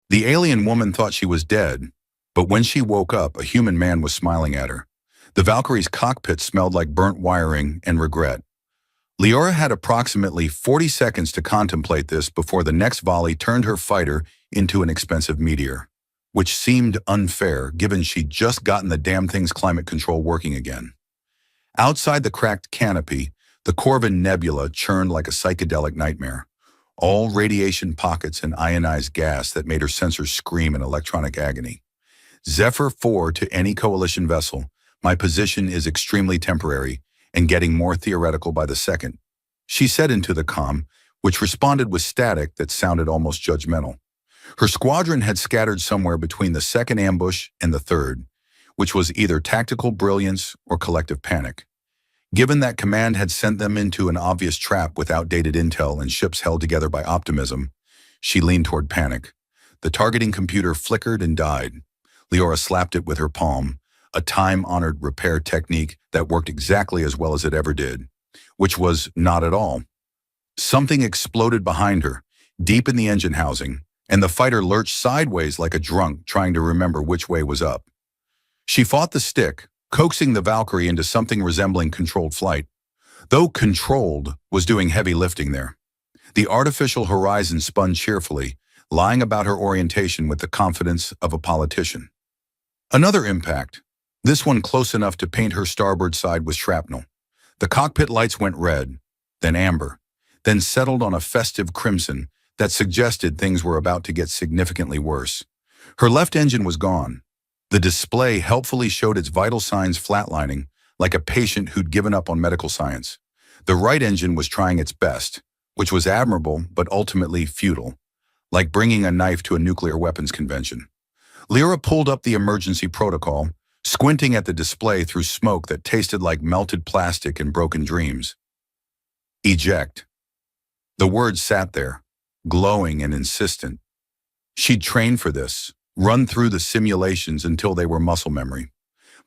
The alien woman thought she was dead, but when she woke up, a human man was smiling at her. The Valkyrie's cockpit smelled like burnt wiring and regret. Leora had approximately 40 seconds to contemplate this before the next volley turned her fighter into an expensive meteor, which seemed unfair given she'd just gotten the damn thing's climate control working again. Outside the cracked canopy, the Corvin Nebula churned like a psychedelic nightmare, all radiation pockets and ionized gas that made her sensors scream in electronic agony. Zephyr 4 to any coalition vessel, my position is extremely temporary and getting more theoretical by the second, she said into the comm, which responded with static that sounded almost judgmental. Her squadron had scattered somewhere between the second ambush and the third, which was either tactical brilliance or collective panic. Given that command had sent them into an obvious trap with outdated intel and ships held together by optimism, she leaned toward panic. The targeting computer flickered and died. Leora slapped it with her palm, a time-honored repair technique that worked exactly as well as it ever did, which was not at all. Something exploded behind her, deep in the engine housing, and the fighter lurched sideways like a drunk trying to remember which way was up. She fought the stick, coaxing the Valkyrie into something resembling controlled flight, though controlled was doing heavy lifting there. The artificial horizon spun cheerfully, lying about her orientation with the confidence of a politician. Another impact, this one close enough to paint her starboard side with shrapnel. The cockpit lights went red, then amber, then settled on a festive crimson that suggested things were about to get significantly worse. Her left engine was gone. The display helpfully showed its vital signs flatlining, like a patient who'd given up on medical science. The right engine was trying its best, which was admirable but ultimately futile, like bringing a knife to a nuclear weapons convention. Lyra pulled up the emergency protocol, squinting at the display through smoke that tasted like melted plastic and broken dreams. Eject. The word sat there, glowing and insistent. She'd trained for this, run through the simulations until they were muscle memory.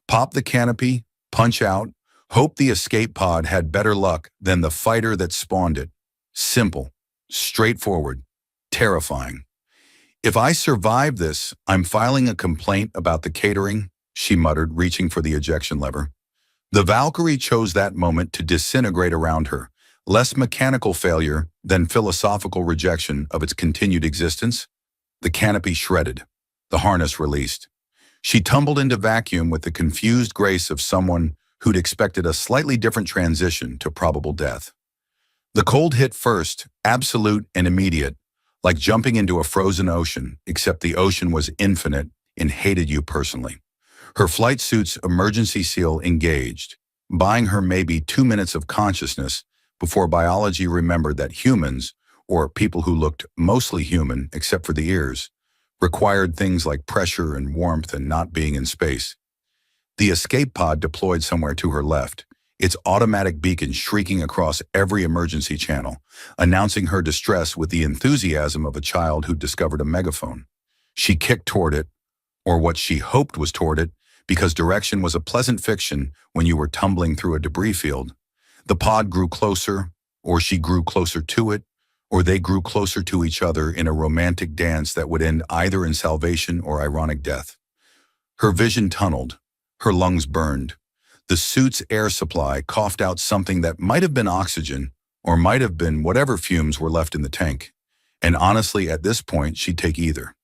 Pop the canopy, punch out, hope the escape pod had better luck than the fighter that spawned it. Simple, straightforward, terrifying. If I survive this, I'm filing a complaint about the catering, she muttered, reaching for the ejection lever. The Valkyrie chose that moment to disintegrate around her, less mechanical failure than philosophical rejection of its continued existence. The canopy shredded, the harness released. She tumbled into vacuum with the confused grace of someone who'd expected a slightly different transition to probable death. The cold hit first, absolute and immediate, like jumping into a frozen ocean, except the ocean was infinite and hated you personally. Her flight suit's emergency seal engaged, buying her maybe 2 minutes of consciousness before biology remembered that humans, or people who looked mostly human except for the ears, required things like pressure and warmth and not being in space. The escape pod deployed somewhere to her left, its automatic beacon shrieking across every emergency channel, announcing her distress with the enthusiasm of a child who discovered a megaphone. She kicked toward it, or what she hoped was toward it, because direction was a pleasant fiction when you were tumbling through a debris field. The pod grew closer, or she grew closer to it, or they grew closer to each other in a romantic dance that would end either in salvation or ironic death. Her vision tunneled, her lungs burned. The suit's air supply coughed out something that might have been oxygen, or might have been whatever fumes were left in the tank. And honestly, at this point, she'd take either.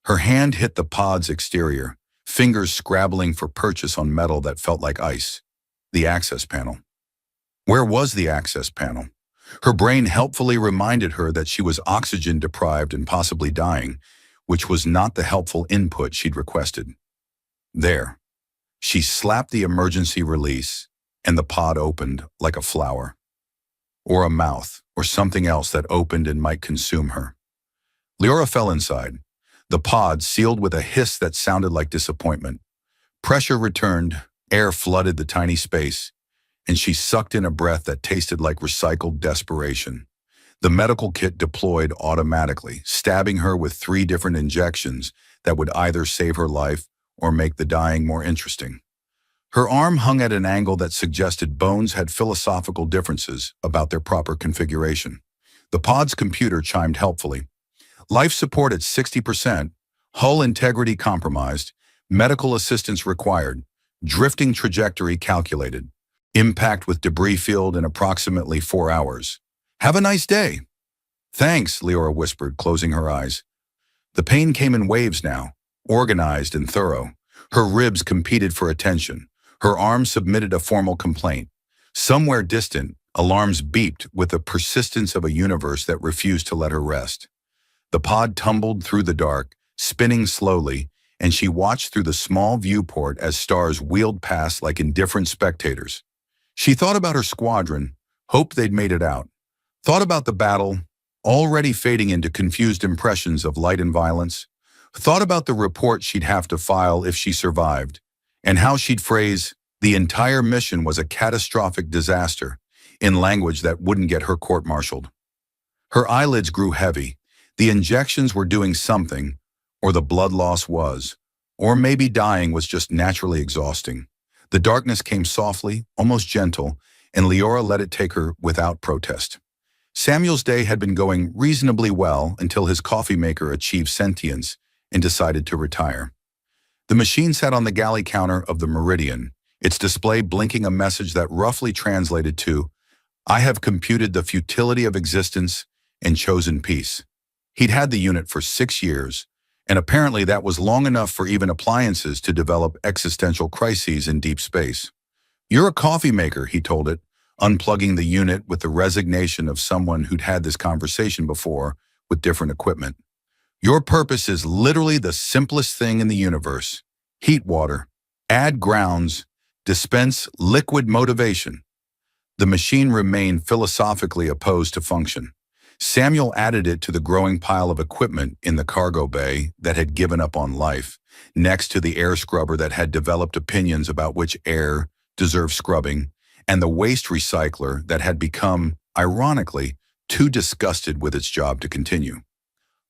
Her hand hit the pod's exterior, fingers scrabbling for purchase on metal that felt like ice. The access panel. Where was the access panel? Her brain helpfully reminded her that she was oxygen deprived and possibly dying, which was not the helpful input she'd requested. There. She slapped the emergency release, and the pod opened like a flower. Or a mouth, or something else that opened and might consume her. Leora fell inside, the pod sealed with a hiss that sounded like disappointment. Pressure returned, air flooded the tiny space, and she sucked in a breath that tasted like recycled desperation. The medical kit deployed automatically, stabbing her with 3 different injections that would either save her life or make the dying more interesting. Her arm hung at an angle that suggested bones had philosophical differences about their proper configuration. The pod's computer chimed helpfully. Life support at 60%, hull integrity compromised, medical assistance required, drifting trajectory calculated, impact with debris field in approximately 4 hours. Have a nice day. Thanks, Leora whispered, closing her eyes. The pain came in waves now, organized and thorough. Her ribs competed for attention. Her arms submitted a formal complaint. Somewhere distant, alarms beeped with the persistence of a universe that refused to let her rest. The pod tumbled through the dark, spinning slowly, and she watched through the small viewport as stars wheeled past like indifferent spectators. She thought about her squadron, hoped they'd made it out. Thought about the battle, already fading into confused impressions of light and violence. Thought about the report she'd have to file if she survived, and how she'd phrase, "The entire mission was a catastrophic disaster," in language that wouldn't get her court-martialed. Her eyelids grew heavy. The injections were doing something, or the blood loss was, or maybe dying was just naturally exhausting. The darkness came softly, almost gentle, and Leora let it take her without protest. Samuel's day had been going reasonably well until his coffee maker achieved sentience and decided to retire. The machine sat on the galley counter of the Meridian, its display blinking a message that roughly translated to, "I have computed the futility of existence and chosen peace." He'd had the unit for 6 years, and apparently that was long enough for even appliances to develop existential crises in deep space. "You're a coffee maker," he told it, unplugging the unit with the resignation of someone who'd had this conversation before with different equipment. "Your purpose is literally the simplest thing in the universe. Heat water, add grounds, dispense liquid motivation." The machine remained philosophically opposed to function. Samuel added it to the growing pile of equipment in the cargo bay that had given up on life, next to the air scrubber that had developed opinions about which air deserved scrubbing, and the waste recycler that had become, ironically, too disgusted with its job to continue.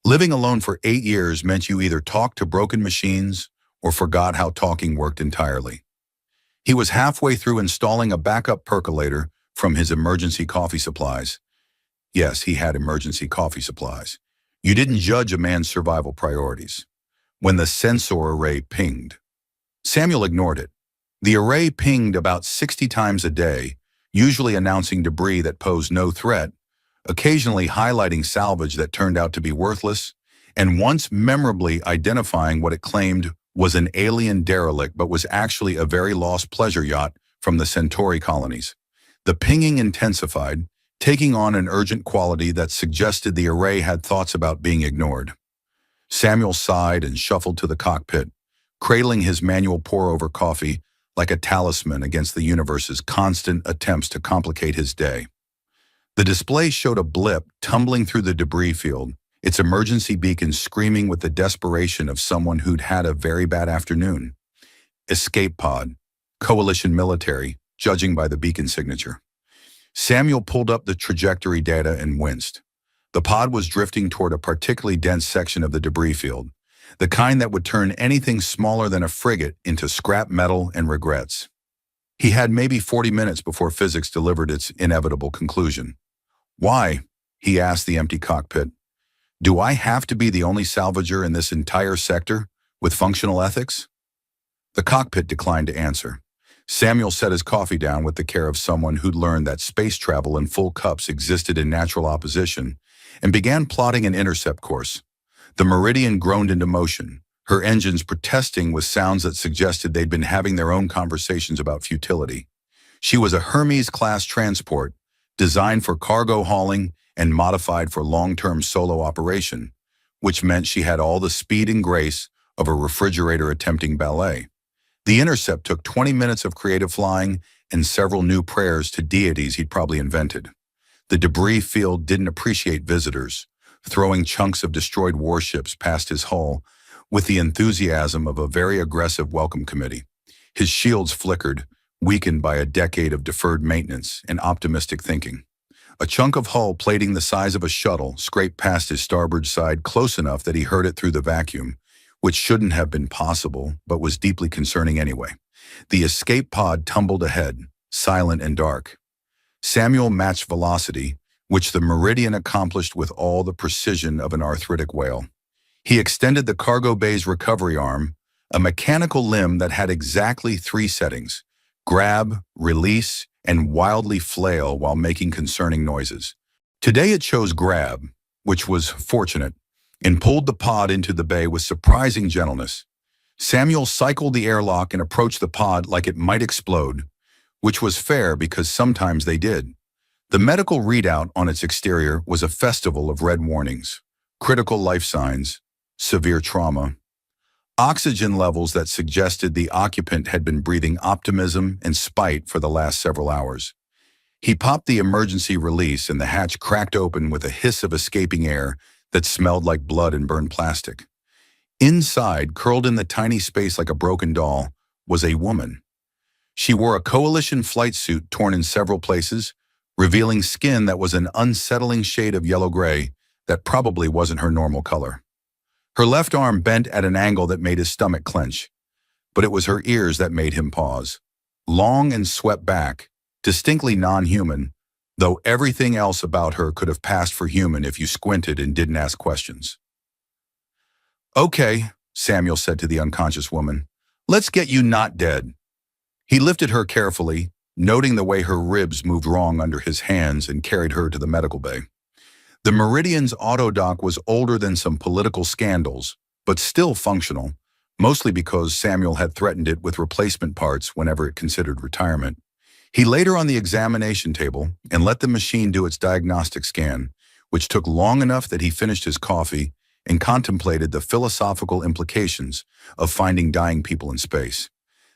Living alone for 8 years meant you either talked to broken machines or forgot how talking worked entirely. He was halfway through installing a backup percolator from his emergency coffee supplies. Yes, he had emergency coffee supplies. You didn't judge a man's survival priorities. When the sensor array pinged. Samuel ignored it. The array pinged about 60 times a day, usually announcing debris that posed no threat, occasionally highlighting salvage that turned out to be worthless, and once memorably identifying what it claimed was an alien derelict but was actually a very lost pleasure yacht from the Centauri colonies. The pinging intensified, taking on an urgent quality that suggested the array had thoughts about being ignored. Samuel sighed and shuffled to the cockpit, cradling his manual pour-over coffee like a talisman against the universe's constant attempts to complicate his day. The display showed a blip tumbling through the debris field, its emergency beacon screaming with the desperation of someone who'd had a very bad afternoon. Escape pod. Coalition military, judging by the beacon signature. Samuel pulled up the trajectory data and winced. The pod was drifting toward a particularly dense section of the debris field, the kind that would turn anything smaller than a frigate into scrap metal and regrets. He had maybe 40 minutes before physics delivered its inevitable conclusion. "Why?" he asked the empty cockpit. "Do I have to be the only salvager in this entire sector with functional ethics?" The cockpit declined to answer. Samuel set his coffee down with the care of someone who'd learned that space travel in full cups existed in natural opposition and began plotting an intercept course. The Meridian groaned into motion, her engines protesting with sounds that suggested they'd been having their own conversations about futility. She was a Hermes-class transport, designed for cargo hauling and modified for long-term solo operation, which meant she had all the speed and grace of a refrigerator attempting ballet. The intercept took 20 minutes of creative flying and several new prayers to deities he'd probably invented. The debris field didn't appreciate visitors, throwing chunks of destroyed warships past his hull with the enthusiasm of a very aggressive welcome committee. His shields flickered, weakened by a decade of deferred maintenance and optimistic thinking. A chunk of hull plating the size of a shuttle scraped past his starboard side close enough that he heard it through the vacuum, which shouldn't have been possible, but was deeply concerning anyway. The escape pod tumbled ahead, silent and dark. Samuel matched velocity, which the Meridian accomplished with all the precision of an arthritic whale. He extended the cargo bay's recovery arm, a mechanical limb that had exactly 3 settings: grab, release, and wildly flail while making concerning noises. Today it chose grab, which was fortunate, and pulled the pod into the bay with surprising gentleness. Samuel cycled the airlock and approached the pod like it might explode, which was fair because sometimes they did. The medical readout on its exterior was a festival of red warnings: critical life signs, severe trauma, oxygen levels that suggested the occupant had been breathing optimism and spite for the last several hours. He popped the emergency release and the hatch cracked open with a hiss of escaping air that smelled like blood and burned plastic. Inside, curled in the tiny space like a broken doll, was a woman. She wore a coalition flight suit torn in several places, revealing skin that was an unsettling shade of yellow-gray that probably wasn't her normal color. Her left arm bent at an angle that made his stomach clench, but it was her ears that made him pause. Long and swept back, distinctly non-human, though everything else about her could have passed for human if you squinted and didn't ask questions. "Okay," Samuel said to the unconscious woman. "Let's get you not dead." He lifted her carefully, noting the way her ribs moved wrong under his hands, and carried her to the medical bay. The Meridian's autodock was older than some political scandals, but still functional, mostly because Samuel had threatened it with replacement parts whenever it considered retirement. He laid her on the examination table and let the machine do its diagnostic scan, which took long enough that he finished his coffee and contemplated the philosophical implications of finding dying people in space.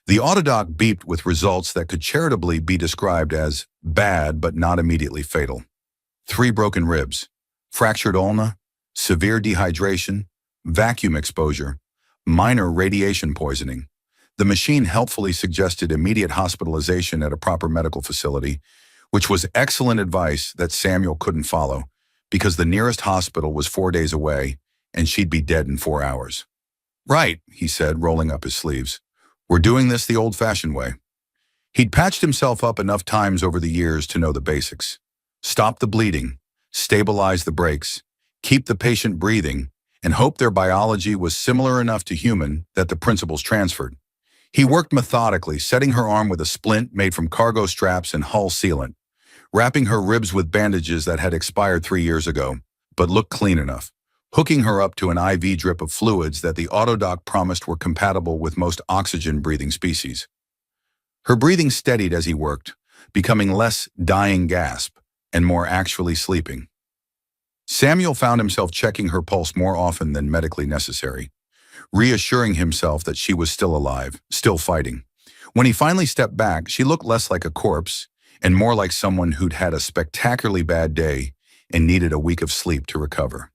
The autodock beeped with results that could charitably be described as bad but not immediately fatal. 3 broken ribs, fractured ulna, severe dehydration, vacuum exposure, minor radiation poisoning. The machine helpfully suggested immediate hospitalization at a proper medical facility, which was excellent advice that Samuel couldn't follow because the nearest hospital was 4 days away and she'd be dead in 4 hours. "Right," he said, rolling up his sleeves. "We're doing this the old-fashioned way." He'd patched himself up enough times over the years to know the basics. Stop the bleeding, stabilize the brakes, keep the patient breathing, and hope their biology was similar enough to human that the principles transferred. He worked methodically, setting her arm with a splint made from cargo straps and hull sealant, wrapping her ribs with bandages that had expired 3 years ago, but looked clean enough, hooking her up to an IV drip of fluids that the autodock promised were compatible with most oxygen-breathing species. Her breathing steadied as he worked, becoming less dying gasp and more actually sleeping. Samuel found himself checking her pulse more often than medically necessary, reassuring himself that she was still alive, still fighting. When he finally stepped back, she looked less like a corpse and more like someone who'd had a spectacularly bad day and needed a week of sleep to recover.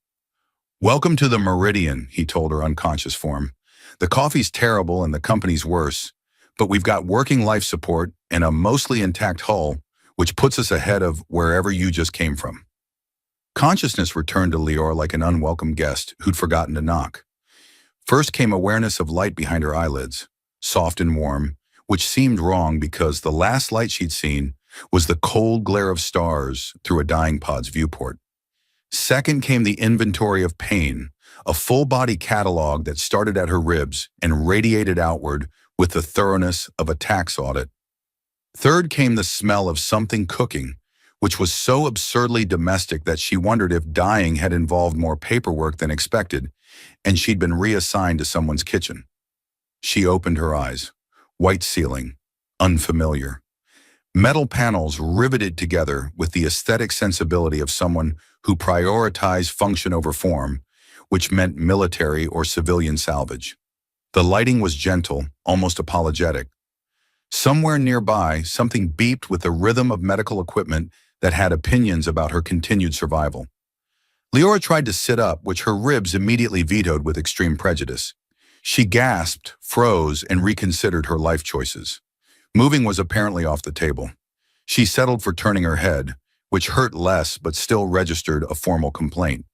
"Welcome to the Meridian," he told her unconscious form. "The coffee's terrible and the company's worse, but we've got working life support and a mostly intact hull, which puts us ahead of wherever you just came from." Consciousness returned to Leora like an unwelcome guest who'd forgotten to knock. First came awareness of light behind her eyelids, soft and warm, which seemed wrong because the last light she'd seen was the cold glare of stars through a dying pod's viewport. Second came the inventory of pain, a full-body catalog that started at her ribs and radiated outward with the thoroughness of a tax audit. Third came the smell of something cooking, which was so absurdly domestic that she wondered if dying had involved more paperwork than expected, and she'd been reassigned to someone's kitchen. She opened her eyes. White ceiling, unfamiliar. Metal panels riveted together with the aesthetic sensibility of someone who prioritized function over form, which meant military or civilian salvage. The lighting was gentle, almost apologetic. Somewhere nearby, something beeped with the rhythm of medical equipment that had opinions about her continued survival. Leora tried to sit up, which her ribs immediately vetoed with extreme prejudice. She gasped, froze, and reconsidered her life choices. Moving was apparently off the table. She settled for turning her head, which hurt less but still registered a formal complaint.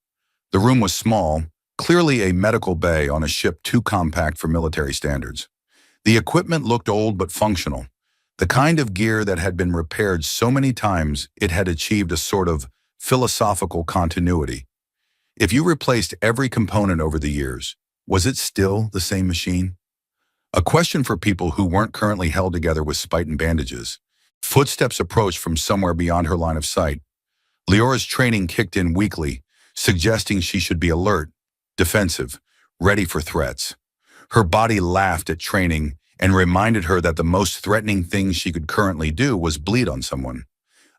The room was small, clearly a medical bay on a ship too compact for military standards. The equipment looked old but functional, the kind of gear that had been repaired so many times it had achieved a sort of philosophical continuity. If you replaced every component over the years, was it still the same machine? A question for people who weren't currently held together with spite and bandages. Footsteps approached from somewhere beyond her line of sight. Leora's training kicked in weakly, suggesting she should be alert, defensive, ready for threats. Her body laughed at training and reminded her that the most threatening thing she could currently do was bleed on someone.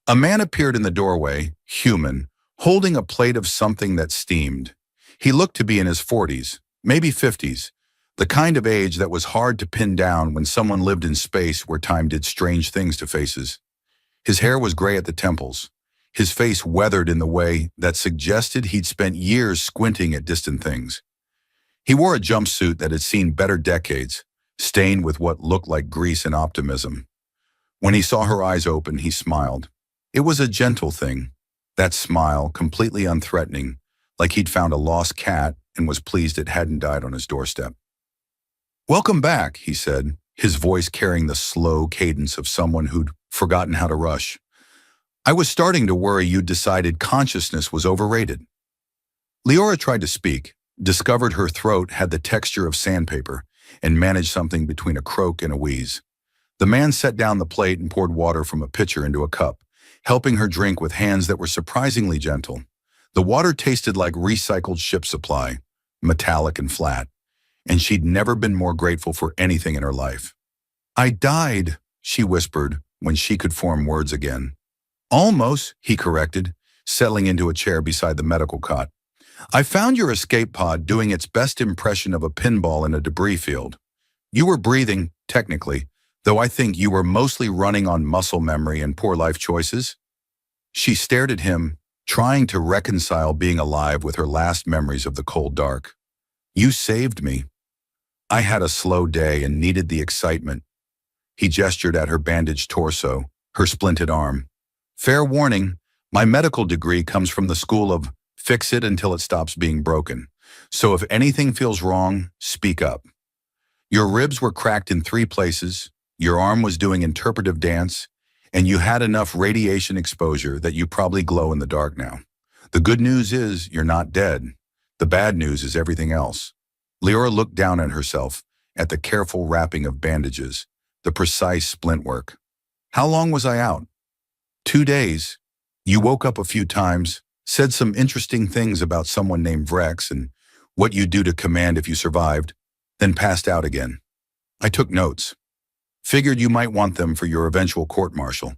A man appeared in the doorway, human, holding a plate of something that steamed. He looked to be in his 40s, maybe 50s, the kind of age that was hard to pin down when someone lived in space where time did strange things to faces. His hair was gray at the temples, his face weathered in the way that suggested he'd spent years squinting at distant things. He wore a jumpsuit that had seen better decades, stained with what looked like grease and optimism. When he saw her eyes open, he smiled. It was a gentle thing, that smile completely unthreatening, like he'd found a lost cat and was pleased it hadn't died on his doorstep. "Welcome back," he said, his voice carrying the slow cadence of someone who'd forgotten how to rush. "I was starting to worry you'd decided consciousness was overrated." Leora tried to speak, discovered her throat had the texture of sandpaper, and managed something between a croak and a wheeze. The man set down the plate and poured water from a pitcher into a cup, helping her drink with hands that were surprisingly gentle. The water tasted like recycled ship supply, metallic and flat, and she'd never been more grateful for anything in her life. "I died," she whispered when she could form words again. "Almost," he corrected, settling into a chair beside the medical cot. "I found your escape pod doing its best impression of a pinball in a debris field. You were breathing, technically, though I think you were mostly running on muscle memory and poor life choices." She stared at him, trying to reconcile being alive with her last memories of the cold dark. "You saved me. I had a slow day and needed the excitement." He gestured at her bandaged torso, her splinted arm. "Fair warning, my medical degree comes from the school of fix it until it stops being broken. So if anything feels wrong, speak up. Your ribs were cracked in 3 places, your arm was doing interpretive dance, and you had enough radiation exposure that you probably glow in the dark now. The good news is you're not dead. The bad news is everything else." Leora looked down at herself, at the careful wrapping of bandages, the precise splint work. "How long was I out?" 2 days. You woke up a few times, said some interesting things about someone named Vrex and what you'd do to command if you survived, then passed out again. I took notes. Figured you might want them for your eventual court-martial."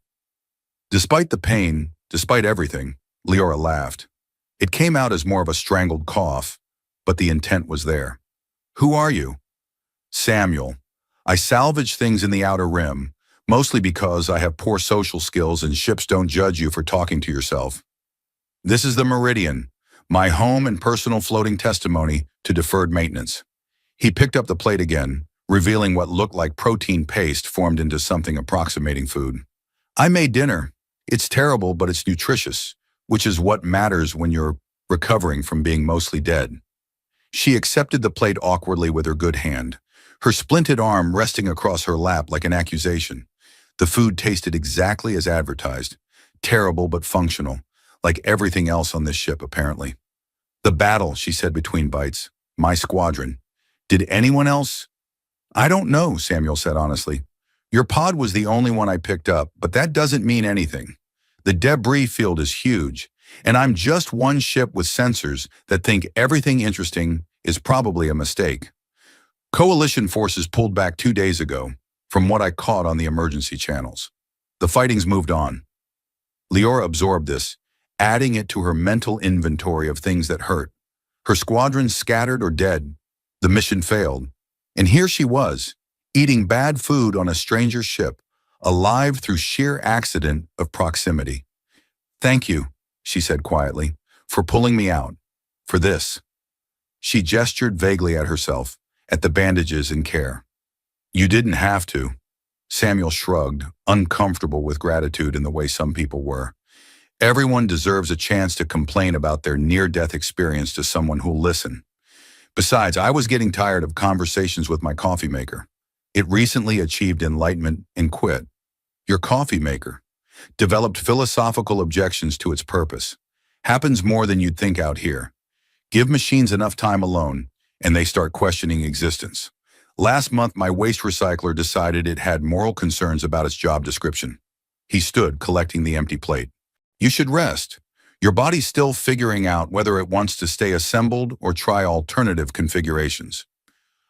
Despite the pain, despite everything, Leora laughed. It came out as more of a strangled cough, but the intent was there. "Who are you?" "Samuel. I salvage things in the Outer Rim, mostly because I have poor social skills and ships don't judge you for talking to yourself. This is the Meridian, my home and personal floating testimony to deferred maintenance." He picked up the plate again, revealing what looked like protein paste formed into something approximating food. "I made dinner. It's terrible, but it's nutritious, which is what matters when you're recovering from being mostly dead." She accepted the plate awkwardly with her good hand, her splinted arm resting across her lap like an accusation. The food tasted exactly as advertised, terrible but functional, like everything else on this ship apparently. "The battle," she said between bites. "My squadron. Did anyone else?" "I don't know," Samuel said honestly. "Your pod was the only one I picked up, but that doesn't mean anything. The debris field is huge, and I'm just one ship with sensors that think everything interesting is probably a mistake. Coalition forces pulled back 2 days ago, from what I caught on the emergency channels. The fighting's moved on." Leora absorbed this, adding it to her mental inventory of things that hurt. Her squadron scattered or dead. The mission failed. And here she was, eating bad food on a stranger ship, alive through sheer accident of proximity. "Thank you," she said quietly, "for pulling me out. For this." She gestured vaguely at herself, at the bandages and care. "You didn't have to." Samuel shrugged, uncomfortable with gratitude in the way some people were. Everyone deserves a chance to complain about their near-death experience to someone who'll listen. Besides, I was getting tired of conversations with my coffee maker. It recently achieved enlightenment and quit. Your coffee maker developed philosophical objections to its purpose. Happens more than you'd think out here. Give machines enough time alone, and they start questioning existence. Last month, my waste recycler decided it had moral concerns about its job description. He stood, collecting the empty plate. You should rest. Your body's still figuring out whether it wants to stay assembled or try alternative configurations.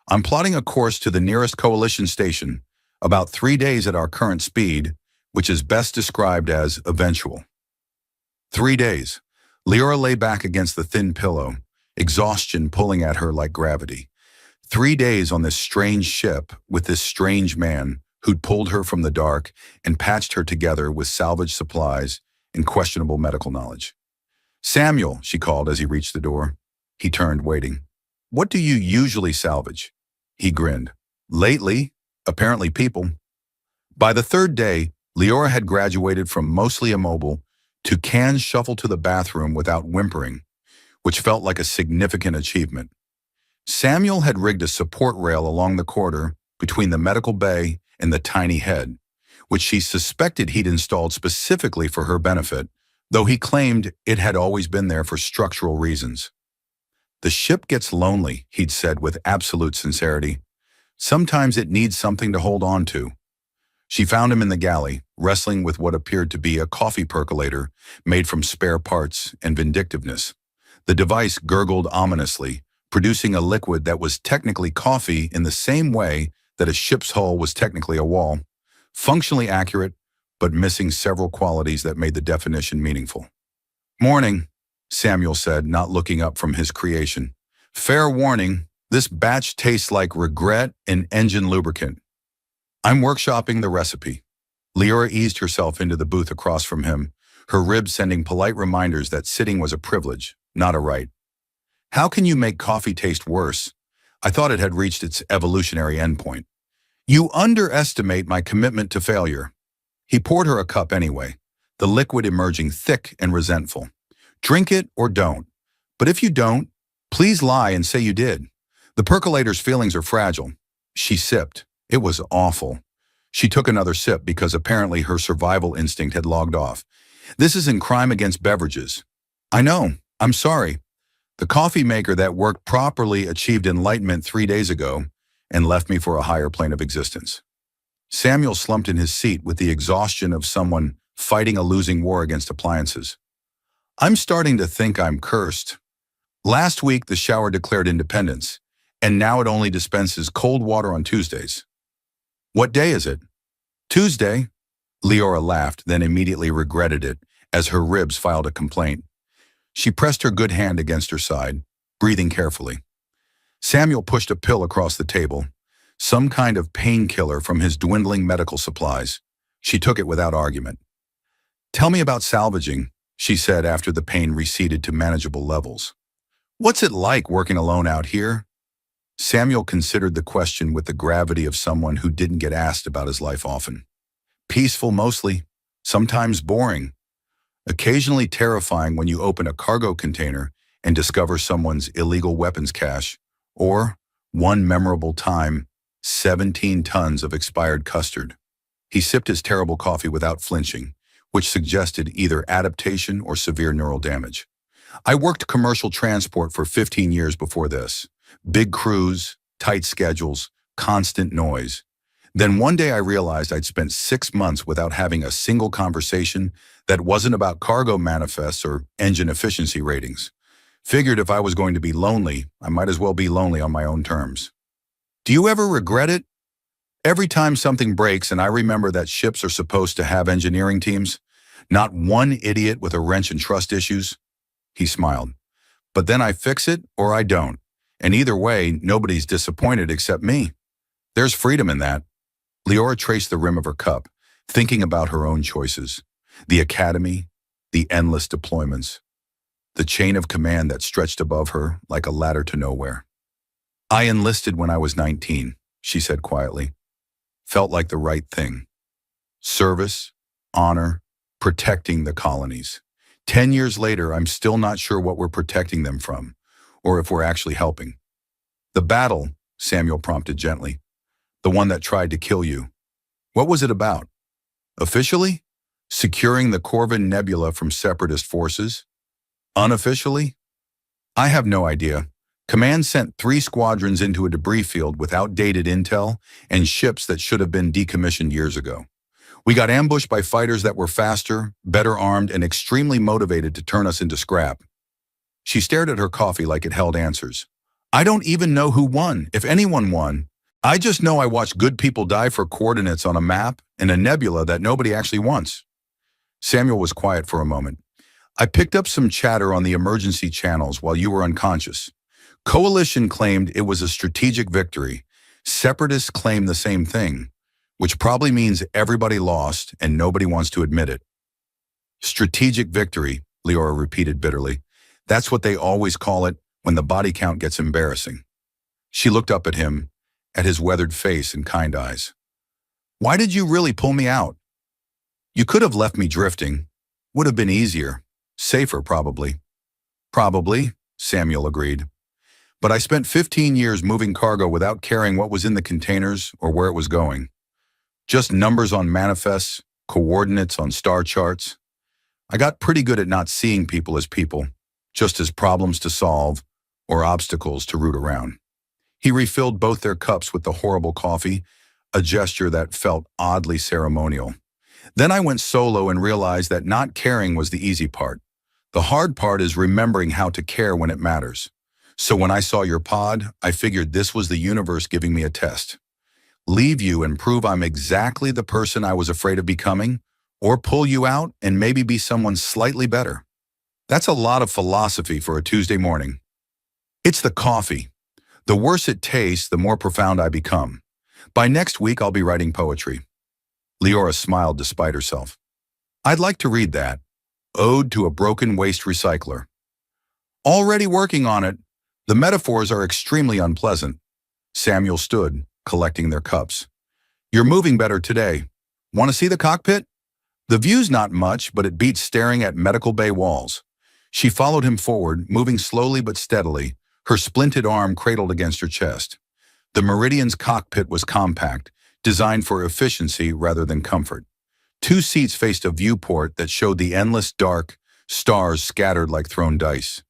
I'm plotting a course to the nearest coalition station, about 3 days at our current speed, which is best described as eventual. 3 days. Leora lay back against the thin pillow, exhaustion pulling at her like gravity. 3 days on this strange ship with this strange man who'd pulled her from the dark and patched her together with salvage supplies and questionable medical knowledge. Samuel, she called as he reached the door. He turned, waiting. What do you usually salvage? He grinned. Lately, apparently people. By the third day, Leora had graduated from mostly immobile to can shuffle to the bathroom without whimpering, which felt like a significant achievement. Samuel had rigged a support rail along the corridor between the medical bay and the tiny head, which she suspected he'd installed specifically for her benefit, though he claimed it had always been there for structural reasons. The ship gets lonely, he'd said with absolute sincerity. Sometimes it needs something to hold on to. She found him in the galley, wrestling with what appeared to be a coffee percolator made from spare parts and vindictiveness. The device gurgled ominously, producing a liquid that was technically coffee in the same way that a ship's hull was technically a wall, functionally accurate, but missing several qualities that made the definition meaningful. Morning, Samuel said, not looking up from his creation. Fair warning, this batch tastes like regret and engine lubricant. I'm workshopping the recipe. Leora eased herself into the booth across from him, her ribs sending polite reminders that sitting was a privilege, not a right. How can you make coffee taste worse? I thought it had reached its evolutionary endpoint. You underestimate my commitment to failure. He poured her a cup anyway, the liquid emerging thick and resentful. Drink it or don't. But if you don't, please lie and say you did. The percolator's feelings are fragile. She sipped. It was awful. She took another sip because apparently her survival instinct had logged off. This isn't crime against beverages. I know. I'm sorry. The coffee maker that worked properly achieved enlightenment 3 days ago and left me for a higher plane of existence. Samuel slumped in his seat with the exhaustion of someone fighting a losing war against appliances. I'm starting to think I'm cursed. Last week, the shower declared independence, and now it only dispenses cold water on Tuesdays. What day is it? Tuesday. Leora laughed, then immediately regretted it as her ribs filed a complaint. She pressed her good hand against her side, breathing carefully. Samuel pushed a pill across the table, some kind of painkiller from his dwindling medical supplies. She took it without argument. Tell me about salvaging, she said after the pain receded to manageable levels. What's it like working alone out here? Samuel considered the question with the gravity of someone who didn't get asked about his life often. Peaceful mostly, sometimes boring. Occasionally terrifying when you open a cargo container and discover someone's illegal weapons cache, or, one memorable time, 17 tons of expired custard. He sipped his terrible coffee without flinching, which suggested either adaptation or severe neural damage. I worked commercial transport for 15 years before this. Big crews, tight schedules, constant noise. Then one day I realized I'd spent 6 months without having a single conversation that wasn't about cargo manifests or engine efficiency ratings. Figured if I was going to be lonely, I might as well be lonely on my own terms. Do you ever regret it? Every time something breaks and I remember that ships are supposed to have engineering teams, not one idiot with a wrench and trust issues. He smiled. But then I fix it or I don't. And either way, nobody's disappointed except me. There's freedom in that. Leora traced the rim of her cup, thinking about her own choices. The academy, the endless deployments, the chain of command that stretched above her like a ladder to nowhere. I enlisted when I was 19, she said quietly. Felt like the right thing. Service, honor, protecting the colonies. 10 years later, I'm still not sure what we're protecting them from, or if we're actually helping. The battle, Samuel prompted gently. The one that tried to kill you. What was it about? Officially? Securing the Corvin Nebula from separatist forces? Unofficially? I have no idea. Command sent 3 squadrons into a debris field with outdated intel and ships that should have been decommissioned years ago. We got ambushed by fighters that were faster, better armed, and extremely motivated to turn us into scrap. She stared at her coffee like it held answers. I don't even know who won, if anyone won. I just know I watched good people die for coordinates on a map in a nebula that nobody actually wants. Samuel was quiet for a moment. I picked up some chatter on the emergency channels while you were unconscious. Coalition claimed it was a strategic victory. Separatists claim the same thing, which probably means everybody lost and nobody wants to admit it. Strategic victory, Leora repeated bitterly. That's what they always call it when the body count gets embarrassing. She looked up at him, at his weathered face and kind eyes. Why did you really pull me out? You could have left me drifting. Would have been easier. Safer, probably. Probably, Samuel agreed. But I spent 15 years moving cargo without caring what was in the containers or where it was going. Just numbers on manifests, coordinates on star charts. I got pretty good at not seeing people as people, just as problems to solve or obstacles to root around. He refilled both their cups with the horrible coffee, a gesture that felt oddly ceremonial. Then I went solo and realized that not caring was the easy part. The hard part is remembering how to care when it matters. So when I saw your pod, I figured this was the universe giving me a test. Leave you and prove I'm exactly the person I was afraid of becoming, or pull you out and maybe be someone slightly better. That's a lot of philosophy for a Tuesday morning. It's the coffee. The worse it tastes, the more profound I become. By next week, I'll be writing poetry. Leora smiled despite herself. I'd like to read that. Ode to a Broken Waste Recycler. Already working on it. The metaphors are extremely unpleasant. Samuel stood, collecting their cups. You're moving better today. Want to see the cockpit? The view's not much, but it beats staring at medical bay walls. She followed him forward, moving slowly but steadily, her splinted arm cradled against her chest. The Meridian's cockpit was compact, designed for efficiency rather than comfort. 2 seats faced a viewport that showed the endless dark stars scattered like thrown dice.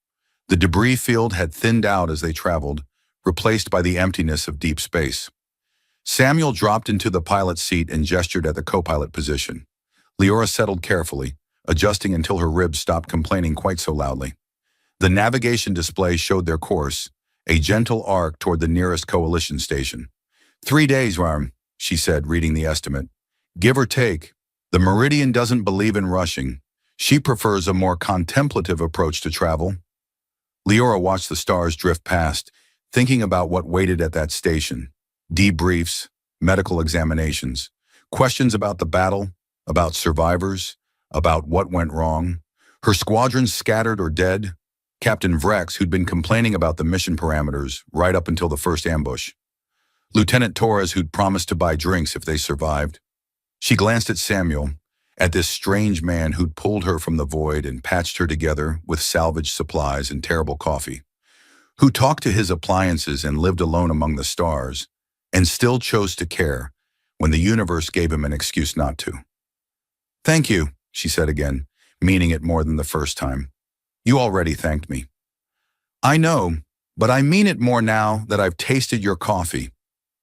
The debris field had thinned out as they traveled, replaced by the emptiness of deep space. Samuel dropped into the pilot's seat and gestured at the co-pilot position. Leora settled carefully, adjusting until her ribs stopped complaining quite so loudly. The navigation display showed their course, a gentle arc toward the nearest coalition station. 3 days, Rarm, she said, reading the estimate. Give or take. The Meridian doesn't believe in rushing. She prefers a more contemplative approach to travel. Leora watched the stars drift past, thinking about what waited at that station. Debriefs, medical examinations, questions about the battle, about survivors, about what went wrong. Her squadrons scattered or dead. Captain Vrex, who'd been complaining about the mission parameters right up until the first ambush. Lieutenant Torres, who'd promised to buy drinks if they survived. She glanced at Samuel, at this strange man who'd pulled her from the void and patched her together with salvaged supplies and terrible coffee, who talked to his appliances and lived alone among the stars, and still chose to care when the universe gave him an excuse not to. Thank you, she said again, meaning it more than the first time. You already thanked me. I know, but I mean it more now that I've tasted your coffee.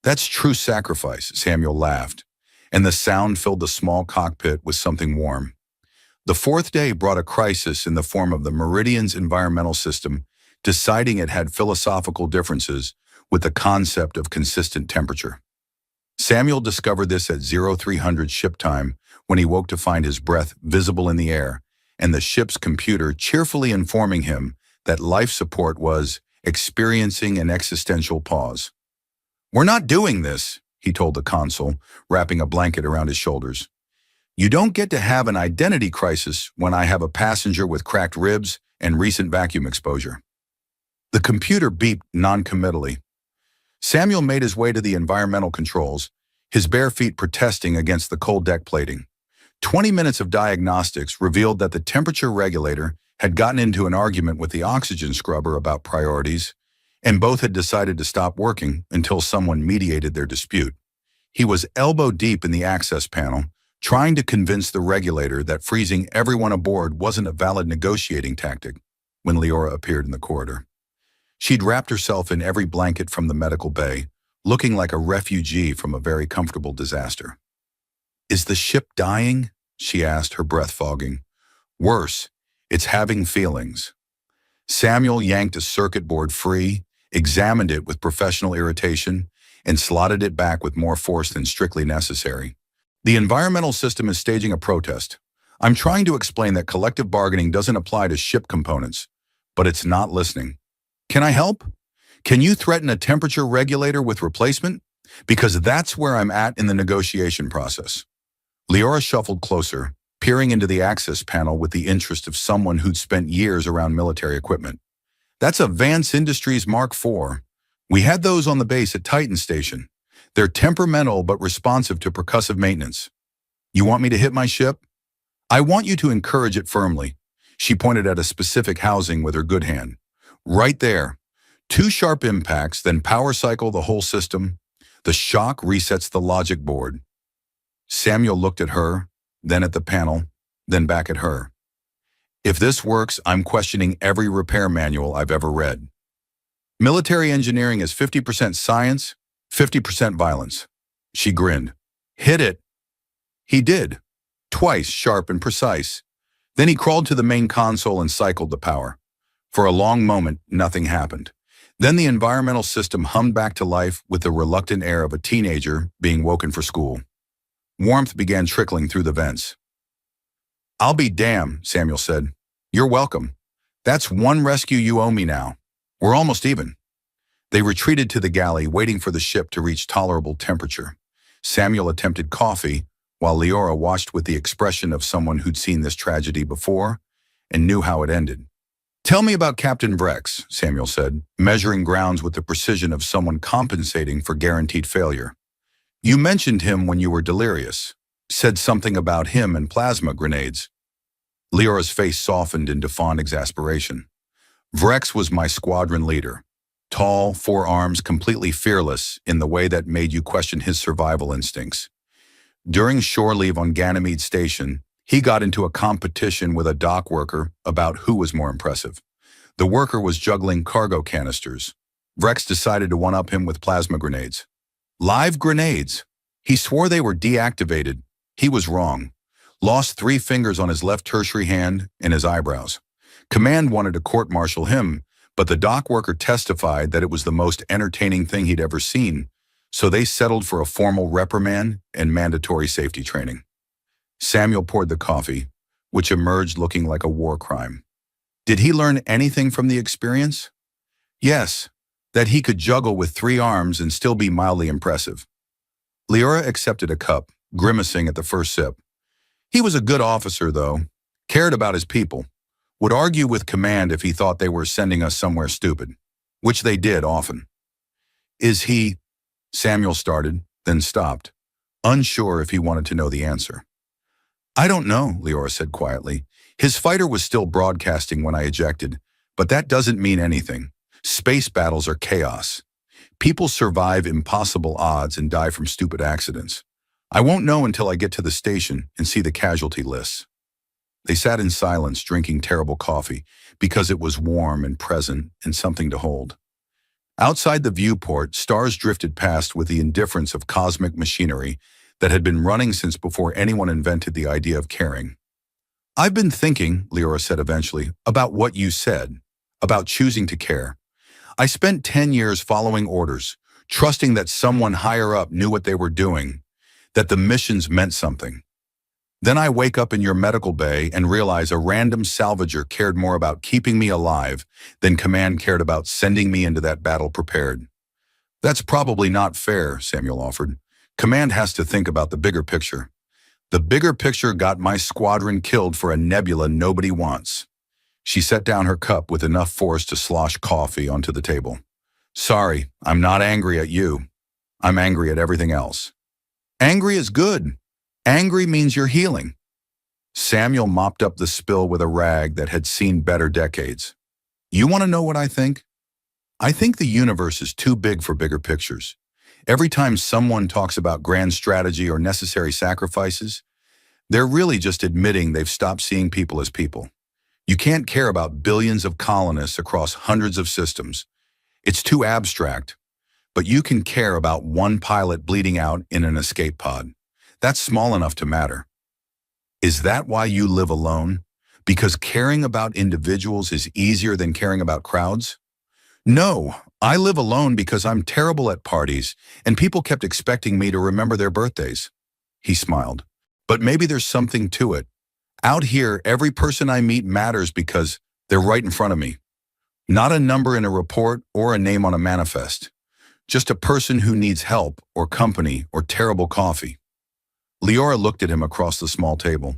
That's true sacrifice, Samuel laughed, and the sound filled the small cockpit with something warm. The 4th day brought a crisis in the form of the Meridian's environmental system, deciding it had philosophical differences with the concept of consistent temperature. Samuel discovered this at 0300 ship time when he woke to find his breath visible in the air and the ship's computer cheerfully informing him that life support was experiencing an existential pause. We're not doing this, he told the console, wrapping a blanket around his shoulders. You don't get to have an identity crisis when I have a passenger with cracked ribs and recent vacuum exposure. The computer beeped non-committally. Samuel made his way to the environmental controls, his bare feet protesting against the cold deck plating. 20 minutes of diagnostics revealed that the temperature regulator had gotten into an argument with the oxygen scrubber about priorities, and both had decided to stop working until someone mediated their dispute. He was elbow deep in the access panel, trying to convince the regulator that freezing everyone aboard wasn't a valid negotiating tactic. when Leora appeared in the corridor. She'd wrapped herself in every blanket from the medical bay, looking like a refugee from a very comfortable disaster. "Is the ship dying?" she asked, her breath fogging. "Worse, it's having feelings." Samuel yanked a circuit board free, examined it with professional irritation, and slotted it back with more force than strictly necessary. "The environmental system is staging a protest. I'm trying to explain that collective bargaining doesn't apply to ship components, but it's not listening. Can I help? Can you threaten a temperature regulator with replacement? Because that's where I'm at in the negotiation process." Leora shuffled closer, peering into the access panel with the interest of someone who'd spent years around military equipment. "That's a Vance Industries Mark IV. We had those on the base at Titan Station. They're temperamental but responsive to percussive maintenance. You want me to hit my ship? I want you to encourage it firmly." She pointed at a specific housing with her good hand. "Right there. 2 sharp impacts, then power cycle the whole system. The shock resets the logic board." Samuel looked at her, then at the panel, then back at her. "If this works, I'm questioning every repair manual I've ever read. Military engineering is 50% science, 50% violence." She grinned. "Hit it." He did. Twice, sharp and precise. Then he crawled to the main console and cycled the power. For a long moment, nothing happened. Then the environmental system hummed back to life with the reluctant air of a teenager being woken for school. Warmth began trickling through the vents. "I'll be damned," Samuel said. "You're welcome. That's 1 rescue you owe me now. We're almost even." They retreated to the galley, waiting for the ship to reach tolerable temperature. Samuel attempted coffee, while Leora watched with the expression of someone who'd seen this tragedy before and knew how it ended. "Tell me about Captain Vrex," Samuel said, measuring grounds with the precision of someone compensating for guaranteed failure. "You mentioned him when you were delirious. Said something about him and plasma grenades." Leora's face softened into fond exasperation. "Vrex was my squadron leader. Tall, 4 arms, completely fearless in the way that made you question his survival instincts. During shore leave on Ganymede Station, he got into a competition with a dock worker about who was more impressive. The worker was juggling cargo canisters. Vrex decided to one-up him with plasma grenades. Live grenades. He swore they were deactivated. He was wrong. Lost 3 fingers on his left tertiary hand and his eyebrows. Command wanted to court-martial him, but the dock worker testified that it was the most entertaining thing he'd ever seen, so they settled for a formal reprimand and mandatory safety training. Samuel poured the coffee, which emerged looking like a war crime. Did he learn anything from the experience? Yes, that he could juggle with 3 arms and still be mildly impressive. Leora accepted a cup, grimacing at the first sip. He was a good officer, though, cared about his people, would argue with command if he thought they were sending us somewhere stupid, which they did often. Is he? Samuel started, then stopped, unsure if he wanted to know the answer. I don't know, Leora said quietly. His fighter was still broadcasting when I ejected, but that doesn't mean anything. Space battles are chaos. People survive impossible odds and die from stupid accidents. I won't know until I get to the station and see the casualty lists. They sat in silence, drinking terrible coffee, because it was warm and present and something to hold. Outside the viewport, stars drifted past with the indifference of cosmic machinery that had been running since before anyone invented the idea of caring. I've been thinking, Leora said eventually, about what you said, about choosing to care. I spent 10 years following orders, trusting that someone higher up knew what they were doing, that the missions meant something. Then I wake up in your medical bay and realize a random salvager cared more about keeping me alive than command cared about sending me into that battle prepared. That's probably not fair, Samuel offered. Command has to think about the bigger picture. The bigger picture got my squadron killed for a nebula nobody wants. She set down her cup with enough force to slosh coffee onto the table. Sorry, I'm not angry at you. I'm angry at everything else. Angry is good. Angry means you're healing. Samuel mopped up the spill with a rag that had seen better decades. You want to know what I think? I think the universe is too big for bigger pictures. Every time someone talks about grand strategy or necessary sacrifices, they're really just admitting they've stopped seeing people as people. You can't care about billions of colonists across hundreds of systems. It's too abstract. But you can care about one pilot bleeding out in an escape pod. That's small enough to matter. Is that why you live alone? Because caring about individuals is easier than caring about crowds? No, I live alone because I'm terrible at parties, and people kept expecting me to remember their birthdays. He smiled. But maybe there's something to it. Out here, every person I meet matters because they're right in front of me. Not a number in a report or a name on a manifest. Just a person who needs help or company or terrible coffee. Leora looked at him across the small table.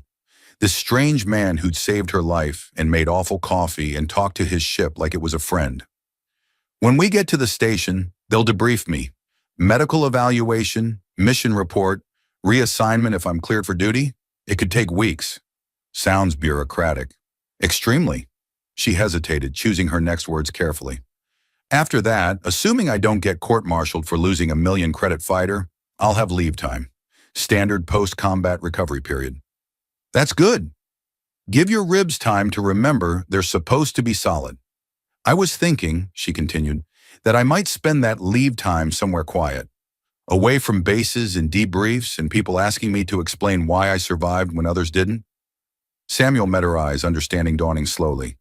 This strange man who'd saved her life and made awful coffee and talked to his ship like it was a friend. When we get to the station, they'll debrief me. Medical evaluation, mission report, reassignment if I'm cleared for duty. It could take weeks. Sounds bureaucratic. Extremely. She hesitated, choosing her next words carefully. After that, assuming I don't get court-martialed for losing a 1,000,000 credit fighter, I'll have leave time. Standard post-combat recovery period. That's good. Give your ribs time to remember they're supposed to be solid. I was thinking, she continued, that I might spend that leave time somewhere quiet, away from bases and debriefs and people asking me to explain why I survived when others didn't. Samuel met her eyes, understanding dawning slowly.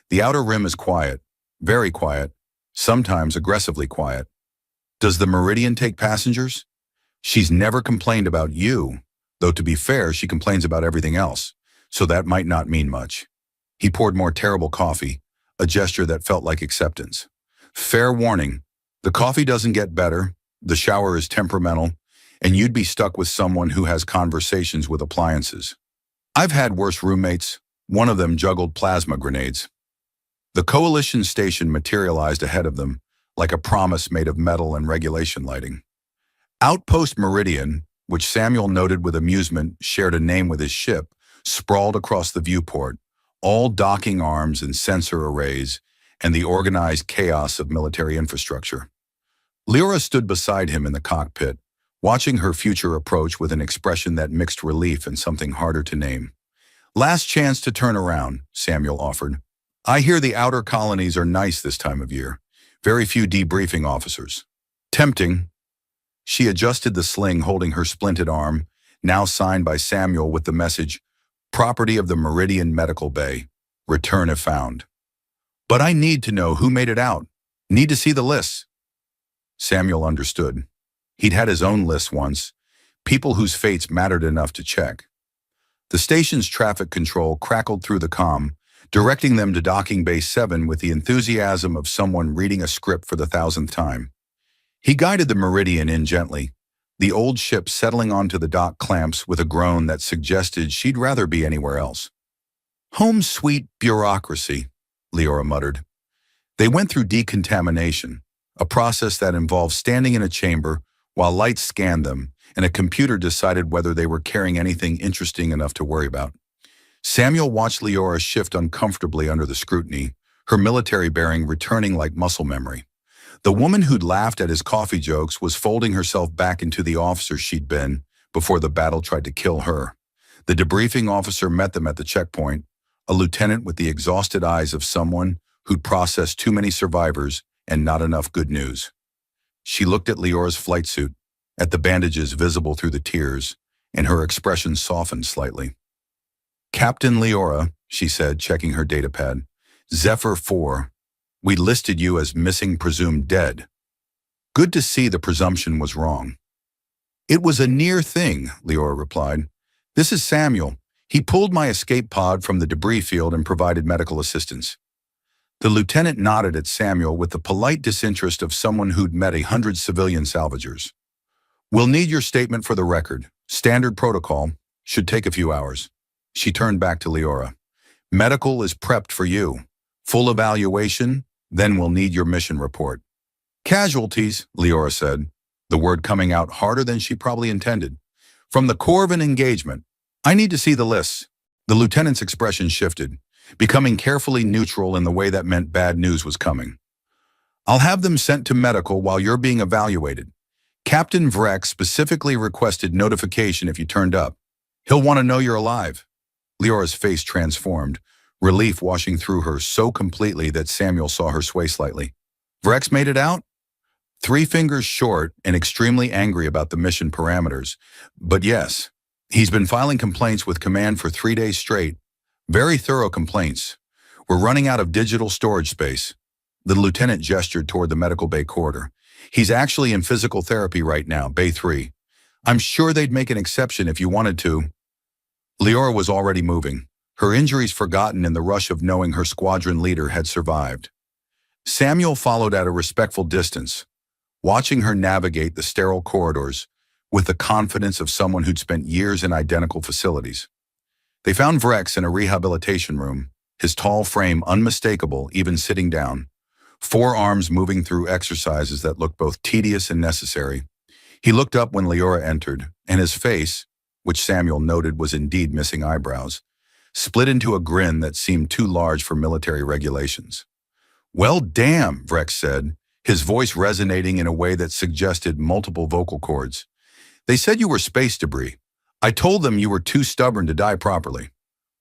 The outer rim is quiet, very quiet, sometimes aggressively quiet. Does the Meridian take passengers? She's never complained about you, though to be fair, she complains about everything else, so that might not mean much. He poured more terrible coffee, a gesture that felt like acceptance. Fair warning, the coffee doesn't get better, the shower is temperamental, and you'd be stuck with someone who has conversations with appliances. I've had worse roommates. One of them juggled plasma grenades. The coalition station materialized ahead of them, like a promise made of metal and regulation lighting. Outpost Meridian, which Samuel noted with amusement shared a name with his ship, sprawled across the viewport, all docking arms and sensor arrays, and the organized chaos of military infrastructure. Leora stood beside him in the cockpit, watching her future approach with an expression that mixed relief and something harder to name. Last chance to turn around, Samuel offered. I hear the outer colonies are nice this time of year. Very few debriefing officers. Tempting. She adjusted the sling holding her splinted arm, now signed by Samuel with the message, Property of the Meridian Medical Bay. Return if found. But I need to know who made it out. Need to see the lists. Samuel understood. He'd had his own list once, people whose fates mattered enough to check. The station's traffic control crackled through the comm, directing them to Docking Bay 7 with the enthusiasm of someone reading a script for the 1,000th time. He guided the Meridian in gently, the old ship settling onto the dock clamps with a groan that suggested she'd rather be anywhere else. Home sweet bureaucracy, Leora muttered. They went through decontamination, a process that involved standing in a chamber while lights scanned them and a computer decided whether they were carrying anything interesting enough to worry about. Samuel watched Leora shift uncomfortably under the scrutiny, her military bearing returning like muscle memory. The woman who'd laughed at his coffee jokes was folding herself back into the officer she'd been before the battle tried to kill her. The debriefing officer met them at the checkpoint, a lieutenant with the exhausted eyes of someone who'd processed too many survivors and not enough good news. She looked at Leora's flight suit, at the bandages visible through the tears, and her expression softened slightly. Captain Leora, she said, checking her datapad. Zephyr 4. We listed you as missing presumed dead. Good to see the presumption was wrong. It was a near thing, Leora replied. This is Samuel. He pulled my escape pod from the debris field and provided medical assistance. The lieutenant nodded at Samuel with the polite disinterest of someone who'd met 100 civilian salvagers. We'll need your statement for the record. Standard protocol. Should take a few hours. She turned back to Leora. Medical is prepped for you. Full evaluation, then we'll need your mission report. Casualties, Leora said, the word coming out harder than she probably intended. From the core of an engagement. I need to see the lists. The lieutenant's expression shifted, becoming carefully neutral in the way that meant bad news was coming. I'll have them sent to medical while you're being evaluated. Captain Vrek specifically requested notification if you turned up. He'll want to know you're alive. Leora's face transformed, relief washing through her so completely that Samuel saw her sway slightly. Vrex made it out? 3 fingers short and extremely angry about the mission parameters. But yes, he's been filing complaints with command for 3 days straight. Very thorough complaints. We're running out of digital storage space. The lieutenant gestured toward the medical bay corridor. He's actually in physical therapy right now, Bay 3. I'm sure they'd make an exception if you wanted to. Leora was already moving, her injuries forgotten in the rush of knowing her squadron leader had survived. Samuel followed at a respectful distance, watching her navigate the sterile corridors with the confidence of someone who'd spent years in identical facilities. They found Vrex in a rehabilitation room, his tall frame unmistakable even sitting down, 4 arms moving through exercises that looked both tedious and necessary. He looked up when Leora entered, and his face, which Samuel noted was indeed missing eyebrows, split into a grin that seemed too large for military regulations. "Well, damn," Vrex said, his voice resonating in a way that suggested multiple vocal cords. "They said you were space debris. I told them you were too stubborn to die properly.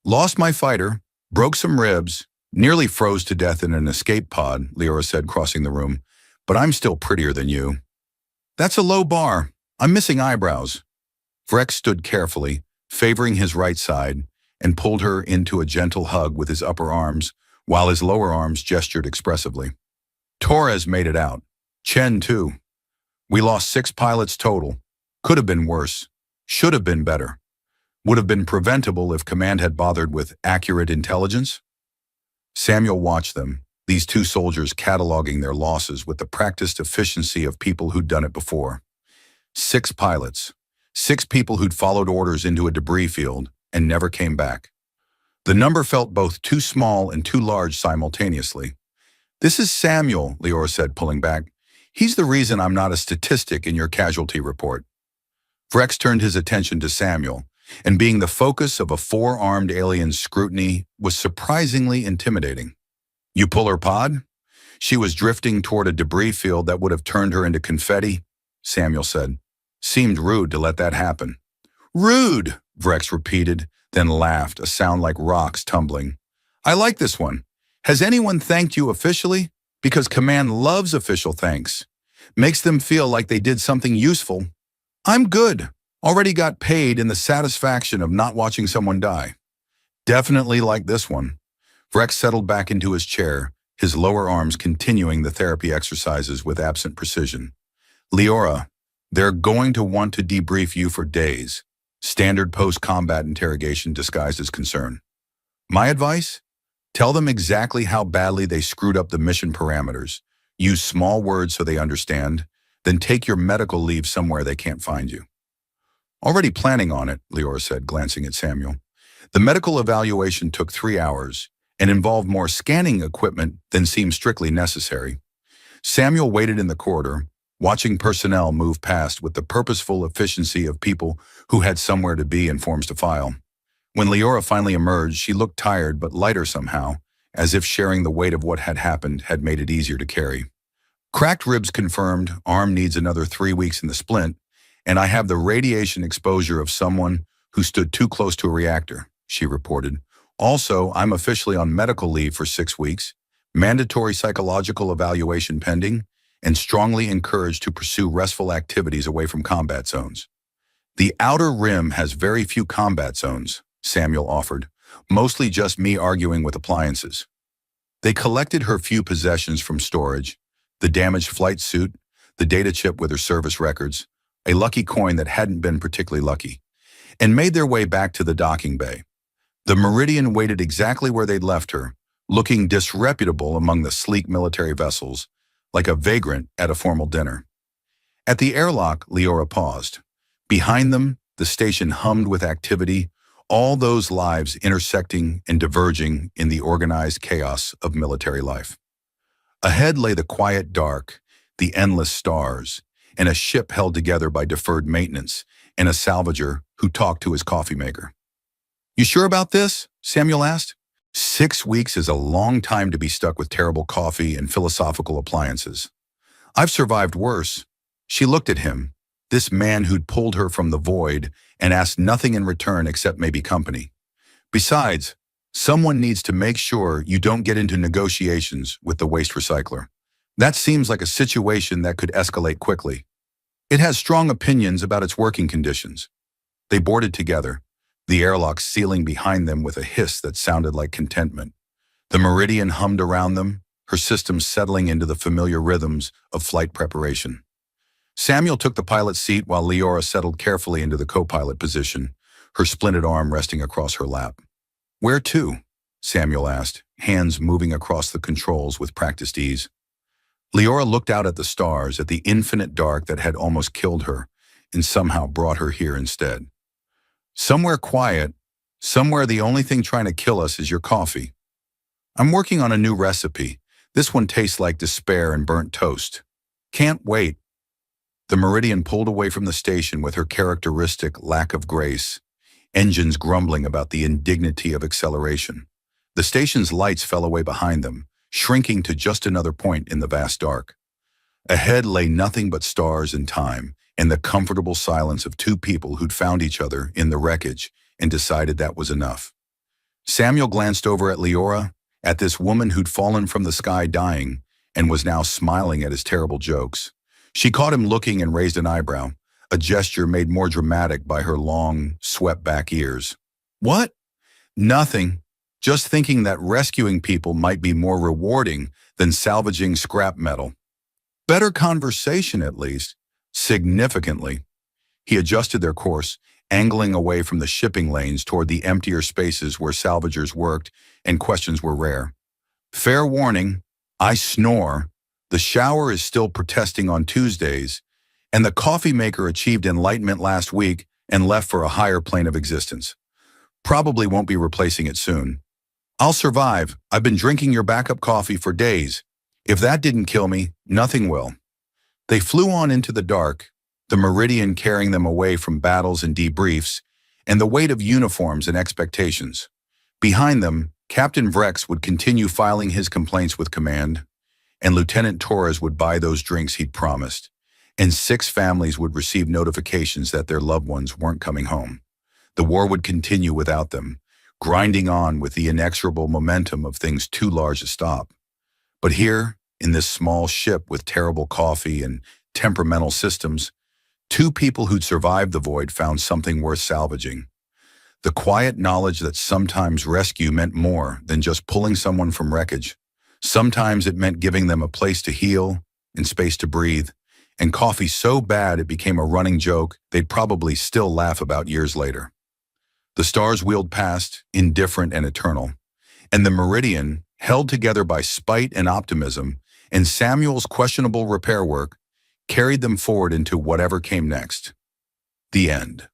Lost my fighter, broke some ribs, nearly froze to death in an escape pod," Leora said, crossing the room, "but I'm still prettier than you." "That's a low bar. I'm missing eyebrows." Vrex stood carefully, favoring his right side, and pulled her into a gentle hug with his upper arms, while his lower arms gestured expressively. "Torres made it out. Chen, too. We lost 6 pilots total. Could have been worse. Should have been better. Would have been preventable if command had bothered with accurate intelligence." Samuel watched them, these 2 soldiers cataloging their losses with the practiced efficiency of people who'd done it before. 6 pilots. 6 people who'd followed orders into a debris field and never came back. The number felt both too small and too large simultaneously. "This is Samuel," Leora said, pulling back. "He's the reason I'm not a statistic in your casualty report." Vrex turned his attention to Samuel, and being the focus of a 4-armed alien's scrutiny was surprisingly intimidating. "You pull her pod?" "She was drifting toward a debris field that would have turned her into confetti," Samuel said. "Seemed rude to let that happen." "Rude," Vrex repeated, then laughed, a sound like rocks tumbling. "I like this one. Has anyone thanked you officially? Because command loves official thanks. Makes them feel like they did something useful. I'm good. Already got paid in the satisfaction of not watching someone die." "Definitely like this one." Vrex settled back into his chair, his lower arms continuing the therapy exercises with absent precision. "Leora, they're going to want to debrief you for days." Standard post-combat interrogation disguised as concern. "My advice? Tell them exactly how badly they screwed up the mission parameters. Use small words so they understand. Then take your medical leave somewhere they can't find you." "Already planning on it," Leora said, glancing at Samuel. The medical evaluation took 3 hours and involved more scanning equipment than seemed strictly necessary. Samuel waited in the corridor, watching personnel move past with the purposeful efficiency of people who had somewhere to be and forms to file. When Leora finally emerged, she looked tired but lighter somehow, as if sharing the weight of what had happened had made it easier to carry. "Cracked ribs confirmed, arm needs another 3 weeks in the splint, and I have the radiation exposure of someone who stood too close to a reactor," she reported. "Also, I'm officially on medical leave for 6 weeks, mandatory psychological evaluation pending, and strongly encouraged to pursue restful activities away from combat zones." "The Outer Rim has very few combat zones," Samuel offered, "mostly just me arguing with appliances." They collected her few possessions from storage, the damaged flight suit, the data chip with her service records, a lucky coin that hadn't been particularly lucky, and made their way back to the docking bay. The Meridian waited exactly where they'd left her, looking disreputable among the sleek military vessels, like a vagrant at a formal dinner. At the airlock, Leora paused. Behind them, the station hummed with activity, all those lives intersecting and diverging in the organized chaos of military life. Ahead lay the quiet dark, the endless stars, and a ship held together by deferred maintenance, and a salvager who talked to his coffee maker. "You sure about this?" Samuel asked. 6 weeks is a long time to be stuck with terrible coffee and philosophical appliances. "I've survived worse." She looked at him, this man who'd pulled her from the void and asked nothing in return except maybe company. "Besides," Someone needs to make sure you don't get into negotiations with the waste recycler. That seems like a situation that could escalate quickly. It has strong opinions about its working conditions. They boarded together, the airlock sealing behind them with a hiss that sounded like contentment. The Meridian hummed around them, her system settling into the familiar rhythms of flight preparation. Samuel took the pilot's seat while Leora settled carefully into the co-pilot position, her splinted arm resting across her lap. "Where to?" Samuel asked, hands moving across the controls with practiced ease. Leora looked out at the stars, at the infinite dark that had almost killed her, and somehow brought her here instead. "Somewhere quiet, somewhere the only thing trying to kill us is your coffee. I'm working on a new recipe. This one tastes like despair and burnt toast. Can't wait." The Meridian pulled away from the station with her characteristic lack of grace, engines grumbling about the indignity of acceleration. The station's lights fell away behind them, shrinking to just another point in the vast dark. Ahead lay nothing but stars and time, and the comfortable silence of two people who'd found each other in the wreckage and decided that was enough. Samuel glanced over at Leora, at this woman who'd fallen from the sky dying and was now smiling at his terrible jokes. She caught him looking and raised an eyebrow, a gesture made more dramatic by her long, swept-back ears. "What?" "Nothing. Just thinking that rescuing people might be more rewarding than salvaging scrap metal." "Better conversation, at least." "Significantly." He adjusted their course, angling away from the shipping lanes toward the emptier spaces where salvagers worked and questions were rare. "Fair warning, I snore. The shower is still protesting on Tuesdays, and the coffee maker achieved enlightenment last week and left for a higher plane of existence. Probably won't be replacing it soon. I'll survive. I've been drinking your backup coffee for days. If that didn't kill me, nothing will." They flew on into the dark, the Meridian carrying them away from battles and debriefs, and the weight of uniforms and expectations. Behind them, Captain Vrex would continue filing his complaints with command, and Lieutenant Torres would buy those drinks he'd promised, and 6 families would receive notifications that their loved ones weren't coming home. The war would continue without them, grinding on with the inexorable momentum of things too large to stop. But here, in this small ship with terrible coffee and temperamental systems, 2 people who'd survived the void found something worth salvaging. The quiet knowledge that sometimes rescue meant more than just pulling someone from wreckage. Sometimes it meant giving them a place to heal and space to breathe, and coffee so bad it became a running joke they'd probably still laugh about years later. The stars wheeled past, indifferent and eternal, and the Meridian, held together by spite and optimism, and Samuel's questionable repair work, carried them forward into whatever came next. The end.